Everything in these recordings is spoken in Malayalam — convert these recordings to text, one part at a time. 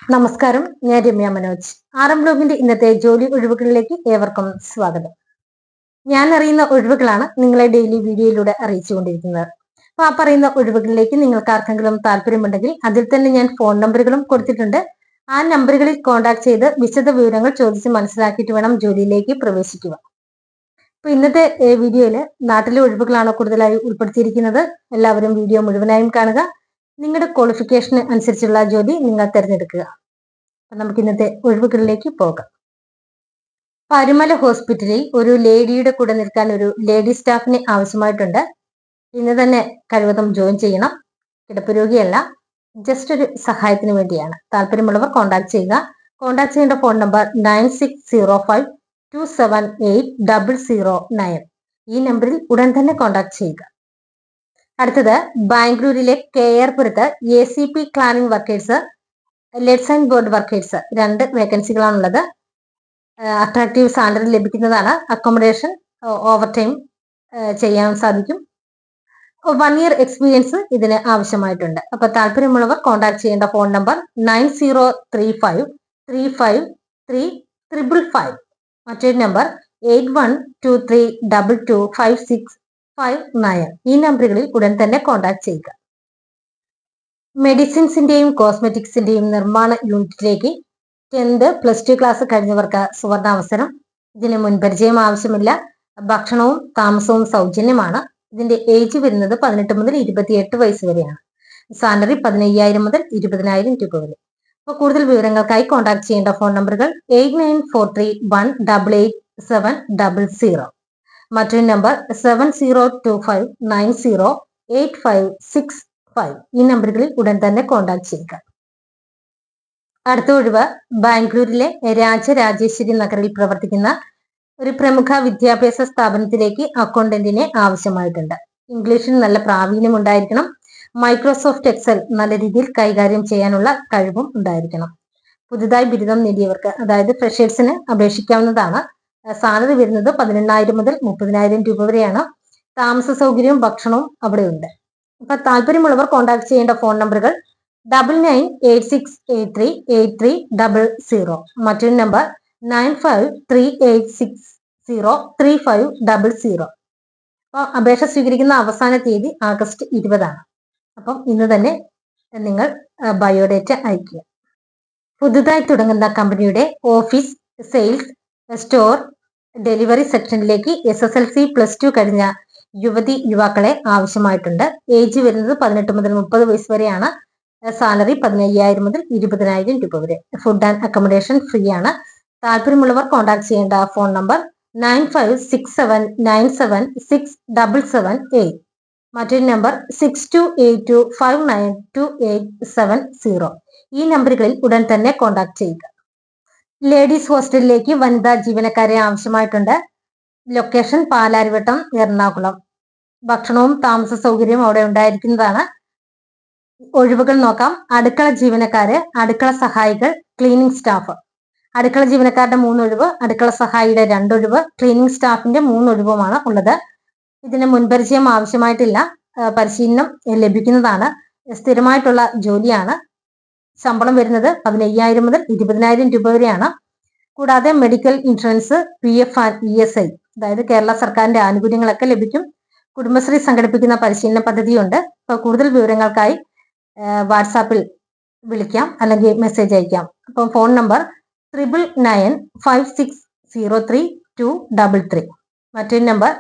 നമസ്കാരം, ഞാൻ രമ്യ മനോജ്. ആർഎം ബ്ലോഗിന്റെ ഇന്നത്തെ ജോലി ഒഴിവുകളിലേക്ക് ഏവർക്കും സ്വാഗതം. ഞാൻ അറിയുന്ന ഒഴിവുകളാണ് നിങ്ങളെ ഡെയിലി വീഡിയോയിലൂടെ അറിയിച്ചുകൊണ്ടിരിക്കുന്നത്. അപ്പൊ ആ പറയുന്ന ഒഴിവുകളിലേക്ക് നിങ്ങൾക്ക് ആർക്കെങ്കിലും താല്പര്യമുണ്ടെങ്കിൽ അതിൽ തന്നെ ഞാൻ ഫോൺ നമ്പറുകളും കൊടുത്തിട്ടുണ്ട്. ആ നമ്പറുകളിൽ കോൺടാക്ട് ചെയ്ത് വിശദ വിവരങ്ങൾ ചോദിച്ച് മനസ്സിലാക്കിയിട്ട് വേണം ജോലിയിലേക്ക് പ്രവേശിക്കുക. അപ്പൊ ഇന്നത്തെ വീഡിയോയില് നാട്ടിലെ ഒഴിവുകളാണ് കൂടുതലായി ഉൾപ്പെടുത്തിയിരിക്കുന്നത്. എല്ലാവരും വീഡിയോ മുഴുവനായും കാണുക. നിങ്ങളുടെ ക്വാളിഫിക്കേഷന് അനുസരിച്ചുള്ള ജോലി നിങ്ങൾ തിരഞ്ഞെടുക്കുക. നമുക്ക് ഇന്നത്തെ ഒഴിവുകളിലേക്ക് പോകാം. പരുമല ഹോസ്പിറ്റലിൽ ഒരു ലേഡിയുടെ കൂടെ നിൽക്കാൻ ഒരു ലേഡി സ്റ്റാഫിനെ ആവശ്യമായിട്ടുണ്ട്. ഇന്ന് തന്നെ കഴിവതും ജോയിൻ ചെയ്യണം. കിടപ്പ് രോഗിയല്ല, ജസ്റ്റ് ഒരു സഹായത്തിന് വേണ്ടിയാണ്. താല്പര്യമുള്ളവർ കോൺടാക്ട് ചെയ്യുക. കോൺടാക്ട് ചെയ്യേണ്ട ഫോൺ നമ്പർ 9605278009. ഈ നമ്പറിൽ ഉടൻ തന്നെ കോൺടാക്ട് ചെയ്യുക. അടുത്തത് ബാംഗ്ലൂരിലെ കെയർപുരത്ത് ACP cleaning workers, leads and board workers 2 വേക്കൻസികളാണുള്ളത്. അട്രാക്റ്റീവ് സാലറി ലഭിക്കുന്നതാണ്. അക്കോമഡേഷൻ, ഓവർ ടൈം ചെയ്യാൻ സാധിക്കും. 1 year എക്സ്പീരിയൻസ് ഇതിന് ആവശ്യമായിട്ടുണ്ട്. അപ്പൊ താല്പര്യമുള്ളവർ കോൺടാക്ട് ചെയ്യേണ്ട ഫോൺ നമ്പർ 9035353555. മറ്റൊരു നമ്പർ 8123225659. ഈ നമ്പറുകളിൽ ഉടൻ തന്നെ കോൺടാക്ട് ചെയ്യുക. മെഡിസിൻസിന്റെയും കോസ്മെറ്റിക്സിന്റെയും നിർമ്മാണ യൂണിറ്റിലേക്ക് 10th +2 ക്ലാസ് കഴിഞ്ഞവർക്ക് സുവർണാവസരം. ഇതിന് മുൻപരിചയം ആവശ്യമില്ല. ഭക്ഷണവും താമസവും സൗജന്യമാണ്. ഇതിന്റെ ഏജ് വരുന്നത് 18 മുതൽ 28 വയസ്സ് വരെയാണ്. സാലറി 15,000 മുതൽ 20,000 രൂപ വരെ. അപ്പോൾ കൂടുതൽ വിവരങ്ങൾക്കായി കോൺടാക്ട് ചെയ്യേണ്ട ഫോൺ നമ്പറുകൾ 8943188700. മറ്റൊരു നമ്പർ 7025908565. ഈ നമ്പറുകളിൽ ഉടൻ തന്നെ കോൺടാക്ട് ചെയ്യുക. അടുത്ത ഒഴിവ് ബാംഗ്ലൂരിലെ രാജരാജേശ്വരി നഗറിൽ പ്രവർത്തിക്കുന്ന ഒരു പ്രമുഖ വിദ്യാഭ്യാസ സ്ഥാപനത്തിലേക്ക് അക്കൗണ്ടന്റിനെ ആവശ്യമായിട്ടുണ്ട്. ഇംഗ്ലീഷിൽ നല്ല പ്രാവീണ്യം ഉണ്ടായിരിക്കണം. മൈക്രോസോഫ്റ്റ് എക്സൽ നല്ല രീതിയിൽ കൈകാര്യം ചെയ്യാനുള്ള കഴിവും ഉണ്ടായിരിക്കണം. പുതുതായി ബിരുദം നേടിയവർക്ക്, അതായത് ഫ്രഷേഴ്സിന് അപേക്ഷിക്കാവുന്നതാണ്. സാലറി വരുന്നത് 18,000 മുതൽ 30,000 രൂപ വരെയാണ്. താമസ സൗകര്യവും ഭക്ഷണവും അവിടെ ഉണ്ട്. അപ്പൊ താല്പര്യമുള്ളവർ കോൺടാക്ട് ചെയ്യേണ്ട ഫോൺ നമ്പറുകൾ 9986838300. മറ്റൊരു നമ്പർ 9538603500. അപ്പോൾ അപേക്ഷ സ്വീകരിക്കുന്ന അവസാന തീയതി ആഗസ്റ്റ് 20 ആണ്. അപ്പം ഇന്ന് തന്നെ നിങ്ങൾ ബയോഡേറ്റ അയക്കുക. പുതുതായി തുടങ്ങുന്ന കമ്പനിയുടെ ഓഫീസ്, സെയിൽസ്, സ്റ്റോർ, ഡെലിവറി സെക്ഷനിലേക്ക് SSLC +2 കഴിഞ്ഞ യുവാക്കളെ ആവശ്യമായിട്ടുണ്ട്. ഏജ് വരുന്നത് 18 മുതൽ 30 വയസ്സ് വരെയാണ്. സാലറി 15,000 മുതൽ 20,000 രൂപ വരെ. ഫുഡ് ആൻഡ് അക്കോമഡേഷൻ ഫ്രീ ആണ്. താല്പര്യമുള്ളവർ കോൺടാക്ട് ചെയ്യേണ്ട ഫോൺ നമ്പർ 9567976778. മറ്റൊരു നമ്പർ 6282592870. ഈ നമ്പറുകളിൽ ഉടൻ തന്നെ കോൺടാക്ട് ചെയ്യുക. ലേഡീസ് ഹോസ്റ്റലിലേക്ക് വനിതാ ജീവനക്കാരെ ആവശ്യമായിട്ടുണ്ട്. ലൊക്കേഷൻ പാലാരിവട്ടം, എറണാകുളം. ഭക്ഷണവും താമസ സൗകര്യവും അവിടെ ഉണ്ടായിരിക്കുന്നതാണ്. ഒഴിവുകൾ നോക്കാം. അടുക്കള ജീവനക്കാര്, അടുക്കള സഹായികൾ, ക്ലീനിങ് സ്റ്റാഫ്. അടുക്കള ജീവനക്കാരുടെ 3 ഒഴിവ്, അടുക്കള സഹായിയുടെ 2 ഒഴിവ്, ക്ലീനിങ് സ്റ്റാഫിന്റെ 3 ഒഴിവുമാണ് ഉള്ളത്. ഇതിന് മുൻപരിചയം ആവശ്യമായിട്ടില്ല. പരിശീലനം ലഭിക്കുന്നതാണ്. സ്ഥിരമായിട്ടുള്ള ജോലിയാണ്. ശമ്പളം വരുന്നത് 15,000 മുതൽ 20,000 രൂപ വരെയാണ്. കൂടാതെ medical insurance, PF and ESI, അതായത് കേരള സർക്കാരിന്റെ ആനുകൂല്യങ്ങളൊക്കെ ലഭിക്കും. കുടുംബശ്രീ സംഘടിപ്പിക്കുന്ന പരിശീലന പദ്ധതിയുണ്ട്. അപ്പോൾ കൂടുതൽ വിവരങ്ങൾക്കായി വാട്സാപ്പിൽ വിളിക്കാം, അല്ലെങ്കിൽ മെസ്സേജ് അയക്കാം. അപ്പം ഫോൺ നമ്പർ 9995603233. മറ്റൊരു നമ്പർ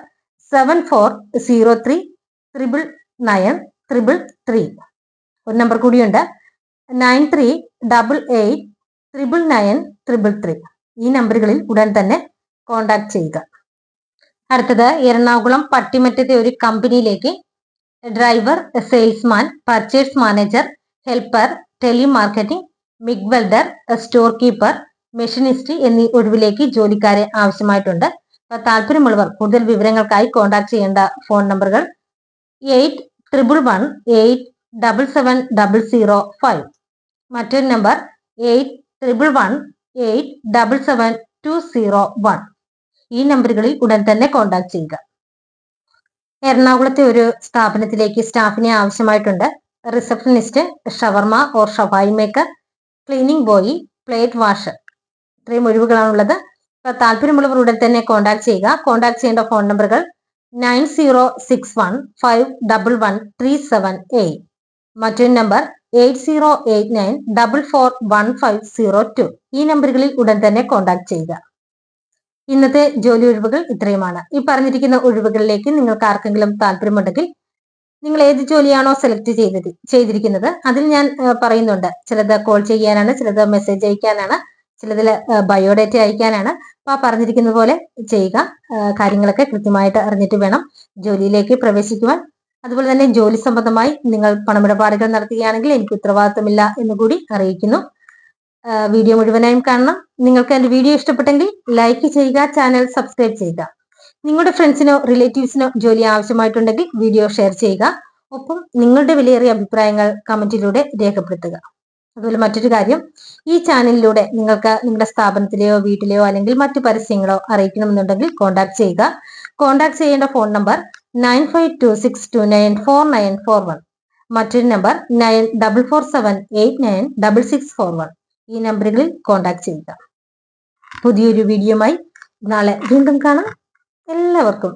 7403999333. ഒരു നമ്പർ കൂടിയുണ്ട് 9388999933. ഈ നമ്പറുകളിൽ ഉടൻ തന്നെ കോൺടാക്ട് ചെയ്യുക. അടുത്തത് എറണാകുളം പട്ടിമറ്റത്തെ ഒരു കമ്പനിയിലേക്ക് driver, salesman, purchase manager, helper, telemarketing, MiG welder, store keeper, machinist എന്നീ ഒഴിവിലേക്ക് ജോലിക്കാരെ ആവശ്യമായിട്ടുണ്ട്. താല്പര്യമുള്ളവർ കൂടുതൽ വിവരങ്ങൾക്കായി കോൺടാക്ട് ചെയ്യേണ്ട ഫോൺ നമ്പറുകൾ 8111877005. മറ്റൊരു നമ്പർ 8111877201. ഈ നമ്പറുകളിൽ ഉടൻ തന്നെ കോൺടാക്ട് ചെയ്യുക. എറണാകുളത്തെ ഒരു സ്ഥാപനത്തിലേക്ക് സ്റ്റാഫിനെ ആവശ്യമായിട്ടുണ്ട്. റിസപ്ഷനിസ്റ്റ്, ഷവർമ ഓർ ഷവായി maker, cleaning boy, plate washer, ഇത്രയും ഒഴിവുകളാണുള്ളത്. താല്പര്യമുള്ളവർ ഉടൻ തന്നെ കോൺടാക്ട് ചെയ്യുക. കോൺടാക്ട് ചെയ്യേണ്ട ഫോൺ നമ്പറുകൾ 9061511378, മറ്റൊരു നമ്പർ 8089441502. ഈ നമ്പറുകളിൽ ഉടൻ തന്നെ കോൺടാക്ട് ചെയ്യുക. ഇന്നത്തെ ജോലി ഒഴിവുകൾ ഇത്രയുമാണ്. ഈ പറഞ്ഞിരിക്കുന്ന ഒഴിവുകളിലേക്ക് നിങ്ങൾക്ക് ആർക്കെങ്കിലും താല്പര്യമുണ്ടെങ്കിൽ നിങ്ങൾ ഏത് ജോലിയാണോ സെലക്ട് ചെയ്തിരിക്കുന്നത് അതിൽ ഞാൻ പറയുന്നുണ്ട്. ചിലത് കോൾ ചെയ്യാനാണ്, ചിലത് മെസ്സേജ് അയക്കാനാണ്, ചിലതിൽ ബയോഡേറ്റ അയക്കാനാണ്. അപ്പൊ ആ പറഞ്ഞിരിക്കുന്നത് പോലെ ചെയ്യുക. കാര്യങ്ങളൊക്കെ കൃത്യമായിട്ട് അറിഞ്ഞിട്ട് വേണം ജോലിയിലേക്ക് പ്രവേശിക്കുവാൻ. അതുപോലെ തന്നെ ജോലി സംബന്ധമായി നിങ്ങൾ പണമിടപാടുകൾ നടത്തുകയാണെങ്കിൽ എനിക്ക് ഉത്തരവാദിത്തമില്ല എന്നുകൂടി അറിയിക്കുന്നു. വീഡിയോ മുഴുവനായും കാണണം. നിങ്ങൾക്ക് എന്റെ വീഡിയോ ഇഷ്ടപ്പെട്ടെങ്കിൽ ലൈക്ക് ചെയ്യുക, ചാനൽ സബ്സ്ക്രൈബ് ചെയ്യുക. നിങ്ങളുടെ ഫ്രണ്ട്സിനോ റിലേറ്റീവ്സിനോ ജോലി ആവശ്യമായിട്ടുണ്ടെങ്കിൽ വീഡിയോ ഷെയർ ചെയ്യുക. ഒപ്പം നിങ്ങളുടെ വിലയേറിയ അഭിപ്രായങ്ങൾ കമന്റിലൂടെ രേഖപ്പെടുത്തുക. അതുപോലെ മറ്റൊരു കാര്യം, ഈ ചാനലിലൂടെ നിങ്ങൾക്ക് നിങ്ങളുടെ സ്ഥാപനത്തിലെയോ വീട്ടിലെയോ അല്ലെങ്കിൽ മറ്റു പരസ്യങ്ങളോ അറിയിക്കണമെന്നുണ്ടെങ്കിൽ കോൺടാക്ട് ചെയ്യുക. കോൺടാക്ട് ചെയ്യേണ്ട ഫോൺ നമ്പർ 9526294941, മറ്റൊരു നമ്പർ 9447896641. ഈ നമ്പറുകളിൽ കോൺടാക്ട് ചെയ്യുക. പുതിയൊരു വീഡിയോയുമായി നാളെ വീണ്ടും കാണാം. എല്ലാവർക്കും